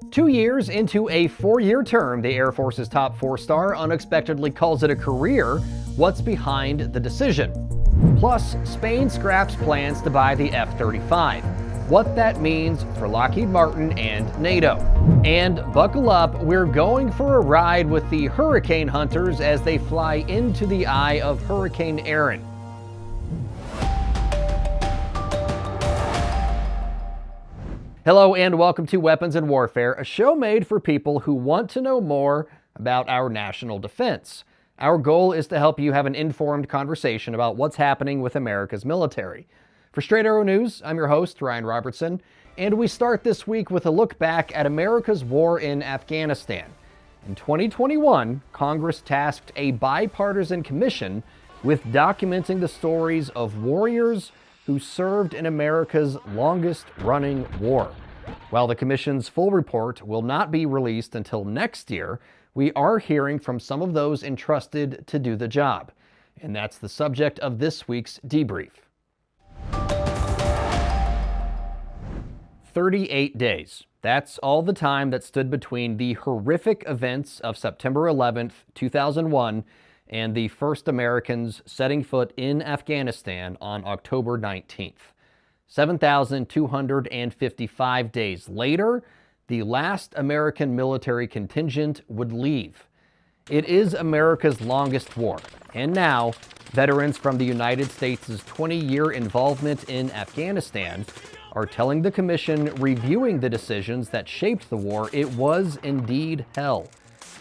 2 years into a 4-year term, the Air Force's top 4-star unexpectedly calls it a career. What's behind the decision? Plus, Spain scraps plans to buy the F-35. What that means for Lockheed Martin and NATO. And buckle up, we're going for a ride with the hurricane hunters as they fly into the eye of Hurricane Erin. Hello and welcome to Weapons and Warfare, a show made for people who want to know more about our national defense. Our goal is to help you have an informed conversation about what's happening with America's military. For Straight Arrow News, I'm your host, Ryan Robertson, and we start this week with a look back at America's war in Afghanistan. In 2021, Congress tasked a bipartisan commission with documenting the stories of warriors who served in America's longest-running war. While the commission's full report will not be released until next year, we are hearing from some of those entrusted to do the job. And that's the subject of this week's debrief. 38 days. That's all the time that stood between the horrific events of September 11th, 2001, and the first Americans setting foot in Afghanistan on October 19th. 7,255 days later, the last American military contingent would leave. It is America's longest war, and now, veterans from the United States' 20-year involvement in Afghanistan are telling the commission reviewing the decisions that shaped the war, it was indeed hell,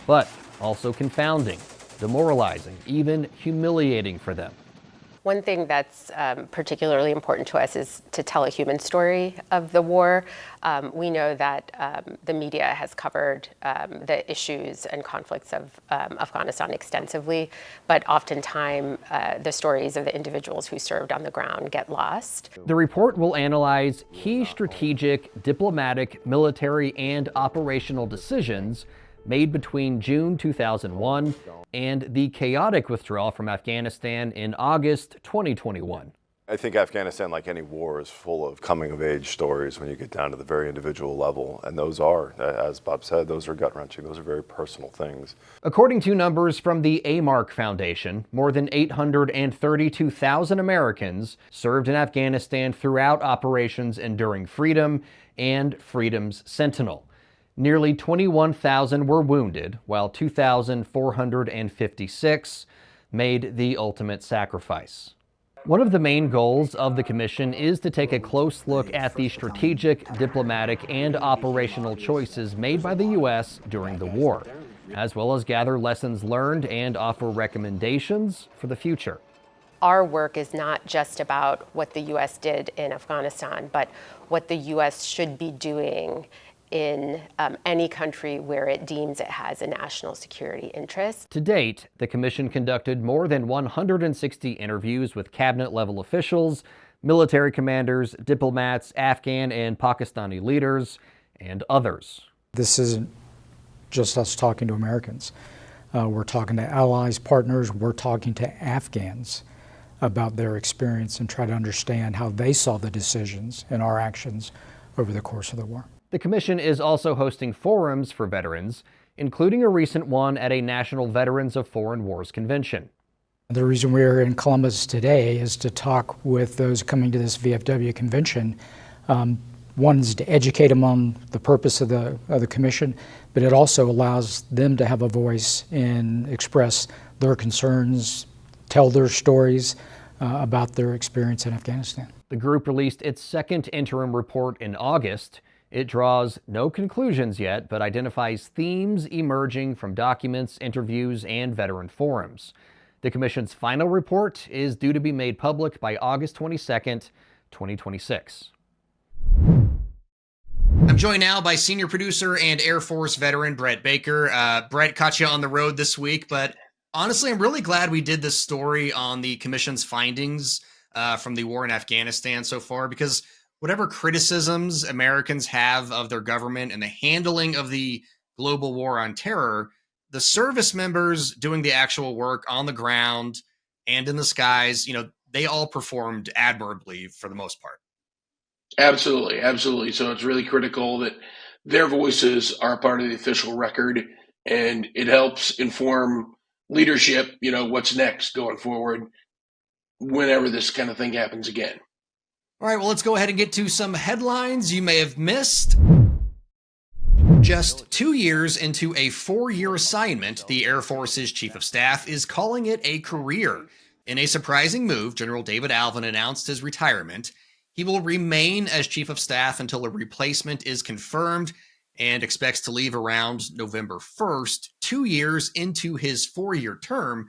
but also confounding, demoralizing, even humiliating for them. One thing that's particularly important to us is to tell a human story of the war. We know that the media has covered the issues and conflicts of Afghanistan extensively, but oftentimes the stories of the individuals who served on the ground get lost. The report will analyze key strategic, diplomatic, military, and operational decisions made between June 2001 and the chaotic withdrawal from Afghanistan in August 2021. I think Afghanistan, like any war, is full of coming-of-age stories when you get down to the very individual level. And those are, as Bob said, those are gut-wrenching. Those are very personal things. According to numbers from the AMARC Foundation, more than 832,000 Americans served in Afghanistan throughout Operations Enduring Freedom and Freedom's Sentinel. Nearly 21,000 were wounded, while 2,456 made the ultimate sacrifice. One of the main goals of the commission is to take a close look at the strategic, diplomatic, and operational choices made by the U.S. during the war, as well as gather lessons learned and offer recommendations for the future. Our work is not just about what the U.S. did in Afghanistan, but what the U.S. should be doing in any country where it deems it has a national security interest. To date, the commission conducted more than 160 interviews with cabinet-level officials, military commanders, diplomats, Afghan and Pakistani leaders, and others. This isn't just us talking to Americans. We're talking to allies, partners, we're talking to Afghans about their experience and try to understand how they saw the decisions and our actions over the course of the war. The commission is also hosting forums for veterans, including a recent one at a National Veterans of Foreign Wars convention. The reason we're in Columbus today is to talk with those coming to this VFW convention. One is to educate them on the purpose of the commission, but it also allows them to have a voice and express their concerns, tell their stories about their experience in Afghanistan. The group released its second interim report in August. It draws no conclusions yet, but identifies themes emerging from documents, interviews, and veteran forums. The commission's final report is due to be made public by August 22nd, 2026. I'm joined now by senior producer and Air Force veteran Brett Baker. Brett, caught you on the road this week, but honestly, I'm really glad we did this story on the commission's findings from the war in Afghanistan so far, because whatever criticisms Americans have of their government and the handling of the global war on terror, the service members doing the actual work on the ground and in the skies, they all performed admirably for the most part. Absolutely. So it's really critical that their voices are part of the official record, and it helps inform leadership, what's next going forward whenever this kind of thing happens again. All right, well, let's go ahead and get to some headlines you may have missed. Just 2 years into a 4-year assignment, the Air Force's Chief of Staff is calling it a career. In a surprising move, General David Alvin announced his retirement. He will remain as Chief of Staff until a replacement is confirmed and expects to leave around November 1st, 2 years into his 4-year term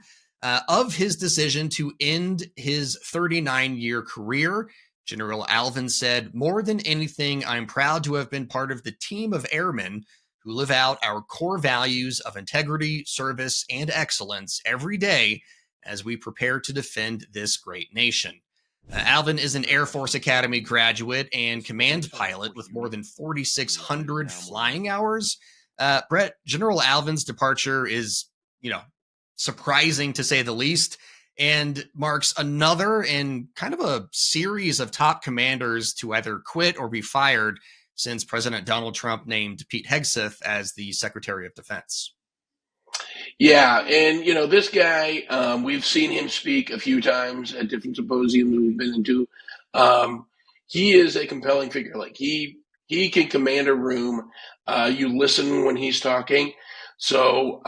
of his decision to end his 39-year career. General Alvin said, "More than anything, I'm proud to have been part of the team of airmen who live out our core values of integrity, service, and excellence every day as we prepare to defend this great nation." Alvin is an Air Force Academy graduate and command pilot with more than 4,600 flying hours. Brett, General Alvin's departure is, surprising to say the least, and marks another in kind of a series of top commanders to either quit or be fired since President Donald Trump named Pete Hegseth as the Secretary of Defense. Yeah, and this guy, we've seen him speak a few times at different symposiums we've been into. He is a compelling figure. Like he can command a room. You listen when he's talking. So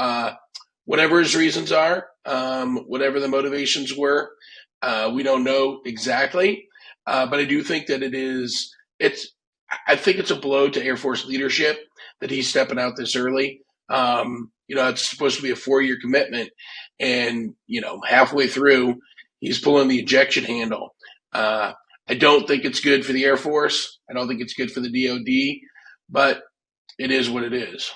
whatever his reasons are, whatever the motivations were, we don't know exactly. But I do think that I think it's a blow to Air Force leadership that he's stepping out this early. It's supposed to be a 4-year commitment, and halfway through, he's pulling the ejection handle. I don't think it's good for the Air Force. I don't think it's good for the DoD, but it is what it is.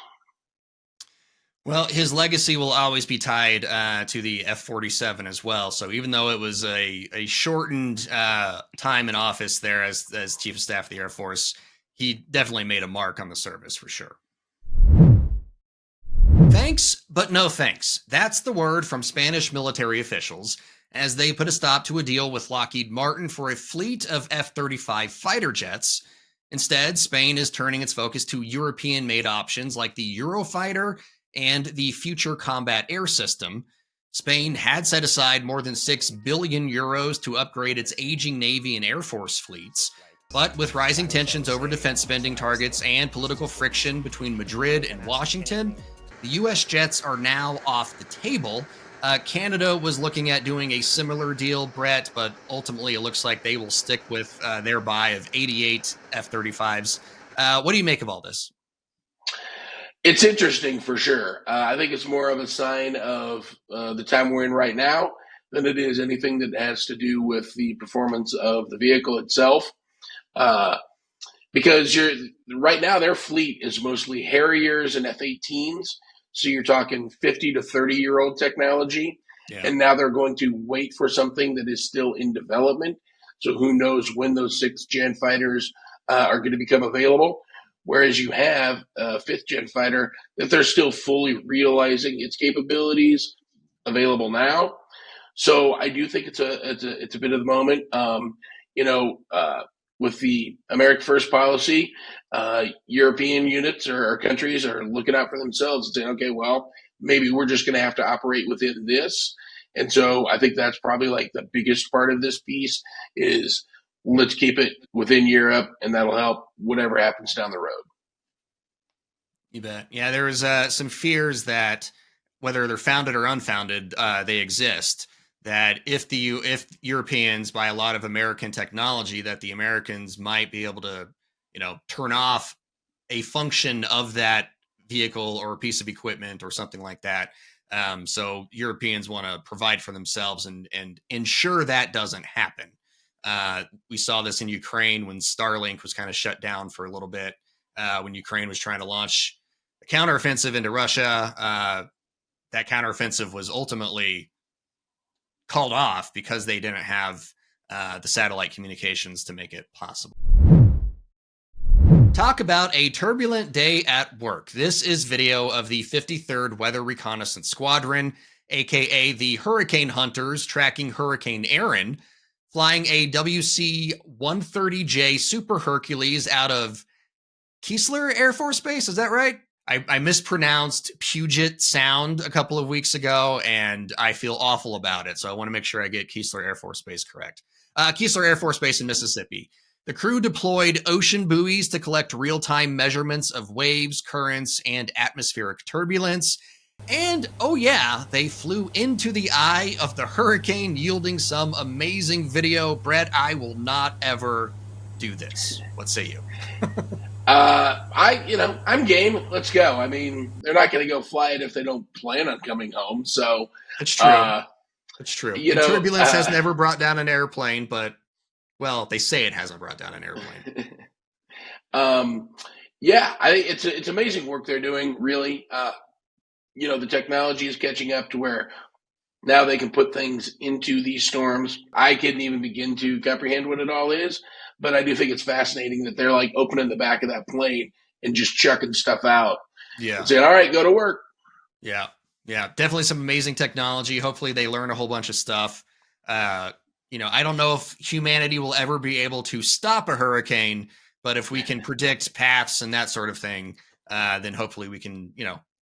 Well, his legacy will always be tied to the F-47 as well. So even though it was a shortened time in office there as Chief of Staff of the Air Force, he definitely made a mark on the service for sure. Thanks, but no thanks. That's the word from Spanish military officials as they put a stop to a deal with Lockheed Martin for a fleet of F-35 fighter jets. Instead, Spain is turning its focus to European-made options like the Eurofighter and the Future Combat Air System. Spain had set aside more than 6 billion euros to upgrade its aging Navy and Air Force fleets. But with rising tensions over defense spending targets and political friction between Madrid and Washington, the U.S. jets are now off the table. Canada was looking at doing a similar deal, Brett, but ultimately it looks like they will stick with their buy of 88 F-35s. What do you make of all this? It's interesting for sure. I think it's more of a sign of the time we're in right now than it is anything that has to do with the performance of the vehicle itself. Because right now their fleet is mostly Harriers and F-18s. So you're talking 50 to 30-year-old technology. Yeah. And now they're going to wait for something that is still in development. So who knows when those 6th-gen fighters are going to become available. Whereas you have a 5th-gen fighter that they're still fully realizing its capabilities available now. So I do think it's a bit of the moment. With the America First policy, European units or countries are looking out for themselves and saying, okay, well, maybe we're just going to have to operate within this. And so I think that's probably like the biggest part of this piece is let's keep it within Europe, and that'll help whatever happens down the road. You bet. Yeah, there was some fears that whether they're founded or unfounded, they exist. That if Europeans buy a lot of American technology, that the Americans might be able to, turn off a function of that vehicle or a piece of equipment or something like that. So Europeans want to provide for themselves and ensure that doesn't happen. We saw this in Ukraine when Starlink was kind of shut down for a little bit, when Ukraine was trying to launch a counteroffensive into Russia. That counteroffensive was ultimately called off because they didn't have the satellite communications to make it possible. Talk about a turbulent day at work. This is video of the 53rd Weather Reconnaissance Squadron, aka the Hurricane Hunters, tracking Hurricane Aaron, flying a WC-130J Super Hercules out of Keesler Air Force Base, is that right? I mispronounced Puget Sound a couple of weeks ago, and I feel awful about it. So I want to make sure I get Keesler Air Force Base correct. Keesler Air Force Base in Mississippi. The crew deployed ocean buoys to collect real-time measurements of waves, currents, and atmospheric turbulence. And, oh yeah, they flew into the eye of the hurricane, yielding some amazing video. Brett, I will not ever do this. What say you? I'm game. Let's go. I mean, they're not going to go fly it if they don't plan on coming home. So it's true. It's true. Turbulence has never brought down an airplane, but well, they say it hasn't brought down an airplane. Yeah, I think it's amazing work they're doing. Really, the technology is catching up to where now they can put things into these storms. I couldn't even begin to comprehend what it all is, but I do think it's fascinating that they're like opening the back of that plane and just chucking stuff out. Yeah. And saying, all right, go to work. Yeah. Yeah. Definitely some amazing technology. Hopefully they learn a whole bunch of stuff. I don't know if humanity will ever be able to stop a hurricane, but if we can predict paths and that sort of thing, then hopefully we can,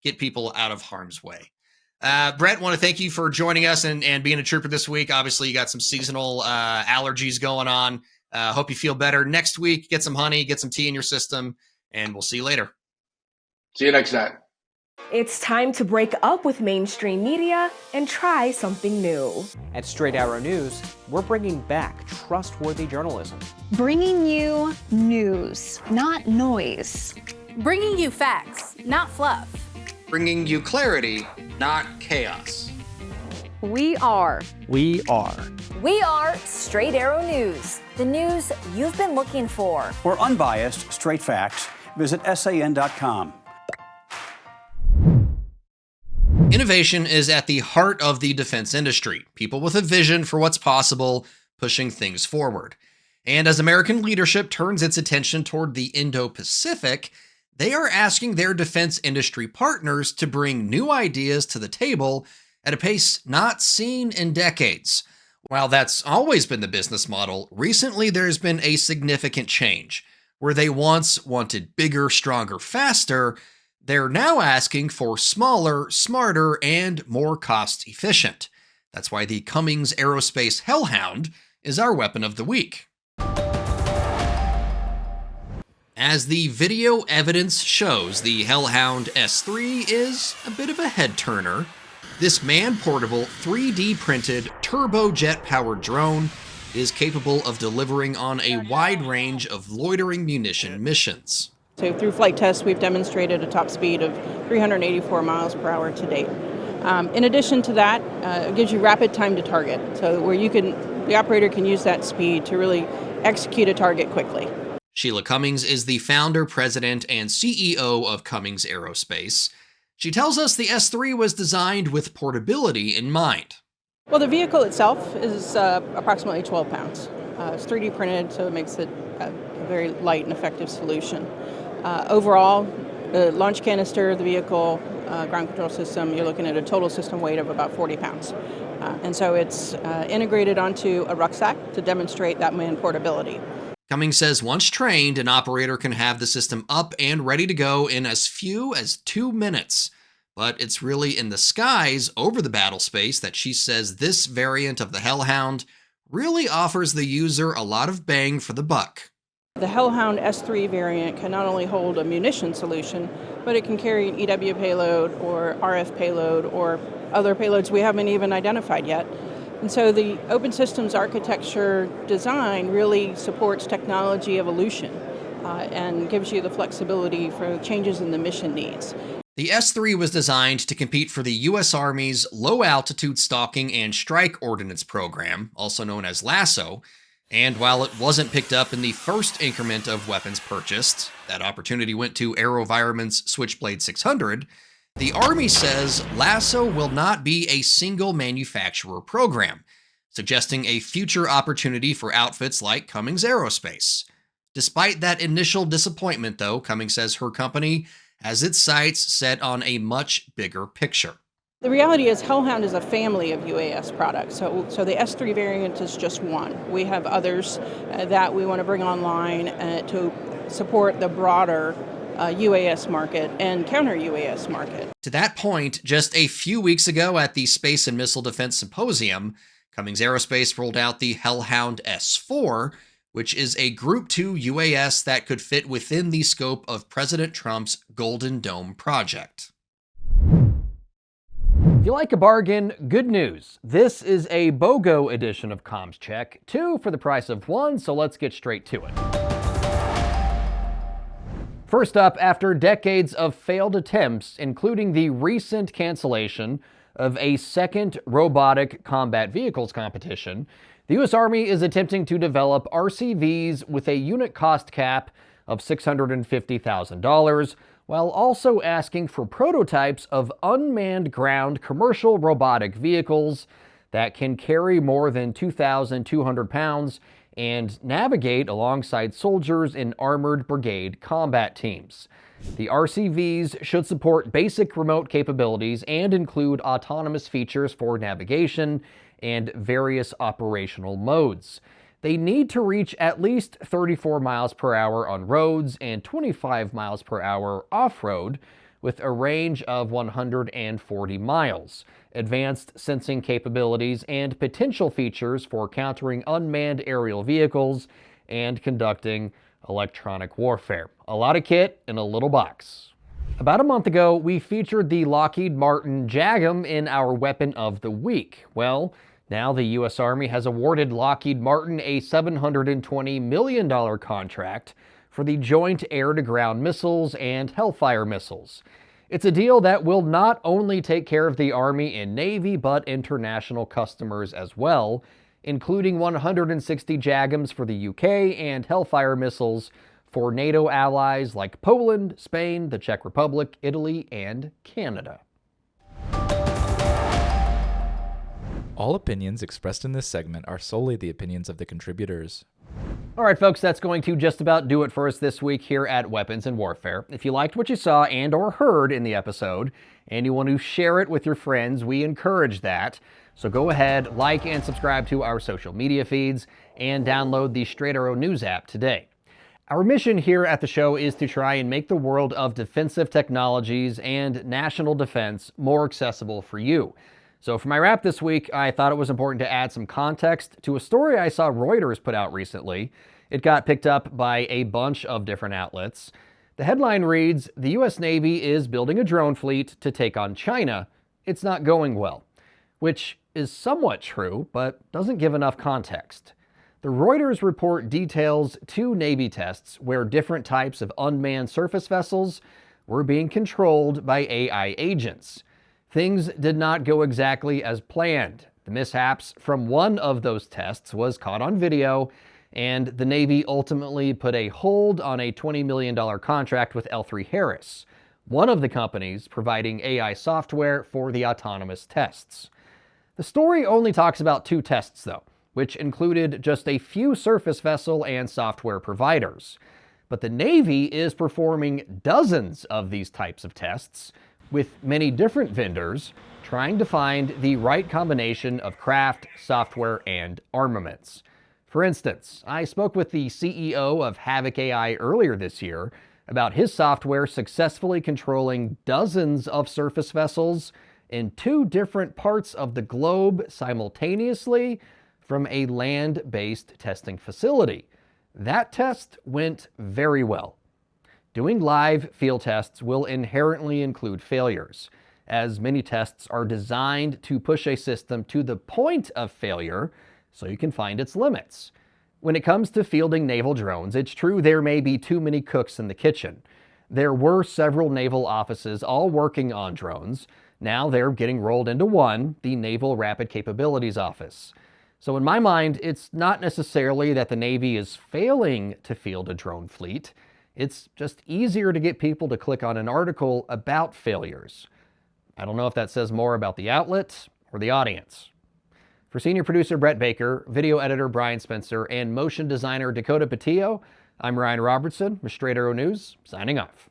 get people out of harm's way. Brett, want to thank you for joining us and being a trooper this week. Obviously, you got some seasonal allergies going on. Hope you feel better next week. Get some honey, get some tea in your system, and we'll see you later. See you next time. It's time to break up with mainstream media and try something new. At Straight Arrow News, we're bringing back trustworthy journalism. Bringing you news, not noise. Bringing you facts, not fluff. Bringing you clarity, not chaos. We are Straight Arrow News, the news you've been looking for. For unbiased, straight facts, visit san.com. Innovation is at the heart of the defense industry. People with a vision for what's possible, pushing things forward. And as American leadership turns its attention toward the Indo-Pacific, they are asking their defense industry partners to bring new ideas to the table at a pace not seen in decades. While that's always been the business model, recently there's been a significant change. Where they once wanted bigger, stronger, faster, they're now asking for smaller, smarter, and more cost-efficient. That's why the Cummings Aerospace Hellhound is our weapon of the week. As the video evidence shows, the Hellhound S3 is a bit of a head-turner. This man-portable, 3D printed, turbojet-powered drone is capable of delivering on a wide range of loitering munition missions. So through flight tests, we've demonstrated a top speed of 384 miles per hour to date. In addition to that, it gives you rapid time to target, so where the operator can use that speed to really execute a target quickly. Sheila Cummings is the founder, president, and CEO of Cummings Aerospace. She tells us the S3 was designed with portability in mind. Well, the vehicle itself is approximately 12 pounds. It's 3D printed, so it makes it a very light and effective solution. Overall, the launch canister, the vehicle, ground control system, you're looking at a total system weight of about 40 pounds. And so it's integrated onto a rucksack to demonstrate that man portability. Cummings says once trained, an operator can have the system up and ready to go in as few as 2 minutes. But it's really in the skies over the battle space that she says this variant of the Hellhound really offers the user a lot of bang for the buck. The Hellhound S3 variant can not only hold a munition solution, but it can carry an EW payload or RF payload or other payloads we haven't even identified yet. And so the open systems architecture design really supports technology evolution and gives you the flexibility for changes in the mission needs. The S3 was designed to compete for the U.S. Army's Low Altitude Stalking and Strike Ordnance Program, also known as LASSO, and while it wasn't picked up in the first increment of weapons purchased, that opportunity went to AeroVironment's Switchblade 600, the Army says LASSO will not be a single manufacturer program, suggesting a future opportunity for outfits like Cummings Aerospace. Despite that initial disappointment, though, Cummings says her company has its sights set on a much bigger picture. The reality is Hellhound is a family of UAS products, so the S3 variant is just one. We have others that we want to bring online to support the broader UAS market and counter-UAS market. To that point, just a few weeks ago at the Space and Missile Defense Symposium, Cummings Aerospace rolled out the Hellhound S3, which is a Group 2 UAS that could fit within the scope of President Trump's Golden Dome project. If you like a bargain, good news. This is a BOGO edition of Comms Check, 2 for the price of 1, so let's get straight to it. First up, after decades of failed attempts, including the recent cancellation of a second robotic combat vehicles competition, the U.S. Army is attempting to develop RCVs with a unit cost cap of $650,000, while also asking for prototypes of unmanned ground commercial robotic vehicles that can carry more than 2,200 pounds and navigate alongside soldiers in armored brigade combat teams. The RCVs should support basic remote capabilities and include autonomous features for navigation and various operational modes. They need to reach at least 34 miles per hour on roads and 25 miles per hour off-road, with a range of 140 miles, advanced sensing capabilities, and potential features for countering unmanned aerial vehicles and conducting electronic warfare. A lot of kit in a little box. About a month ago, we featured the Lockheed Martin JAGM in our Weapon of the Week. Well, now the U.S. Army has awarded Lockheed Martin a $720 million contract for the Joint Air-to-Ground Missiles and Hellfire missiles. It's a deal that will not only take care of the Army and Navy, but international customers as well, including 160 JAGMs for the UK and Hellfire missiles for NATO allies like Poland, Spain, the Czech Republic, Italy, and Canada. All opinions expressed in this segment are solely the opinions of the contributors. All right, folks, that's going to just about do it for us this week here at Weapons and Warfare. If you liked what you saw and or heard in the episode, and you want to share it with your friends, we encourage that. So go ahead, like and subscribe to our social media feeds, and download the Straight Arrow News app today. Our mission here at the show is to try and make the world of defensive technologies and national defense more accessible for you. So for my wrap this week, I thought it was important to add some context to a story I saw Reuters put out recently. It got picked up by a bunch of different outlets. The headline reads, "The U.S. Navy is building a drone fleet to take on China. It's not going well," which is somewhat true, but doesn't give enough context. The Reuters report details 2 Navy tests where different types of unmanned surface vessels were being controlled by AI agents. Things did not go exactly as planned. The mishaps from one of those tests was caught on video, and the Navy ultimately put a hold on a $20 million contract with L3Harris, one of the companies providing AI software for the autonomous tests. The story only talks about 2 tests, though, which included just a few surface vessel and software providers. But the Navy is performing dozens of these types of tests, with many different vendors trying to find the right combination of craft, software, and armaments. For instance, I spoke with the CEO of Havoc AI earlier this year about his software successfully controlling dozens of surface vessels in 2 different parts of the globe simultaneously from a land-based testing facility. That test went very well. Doing live field tests will inherently include failures, as many tests are designed to push a system to the point of failure so you can find its limits. When it comes to fielding naval drones, it's true there may be too many cooks in the kitchen. There were several naval offices all working on drones. Now they're getting rolled into one, the Naval Rapid Capabilities Office. So in my mind, it's not necessarily that the Navy is failing to field a drone fleet. It's just easier to get people to click on an article about failures. I don't know if that says more about the outlet or the audience. For senior producer Brett Baker, video editor Brian Spencer, and motion designer Dakota Patillo, I'm Ryan Robertson with Straight Arrow News, signing off.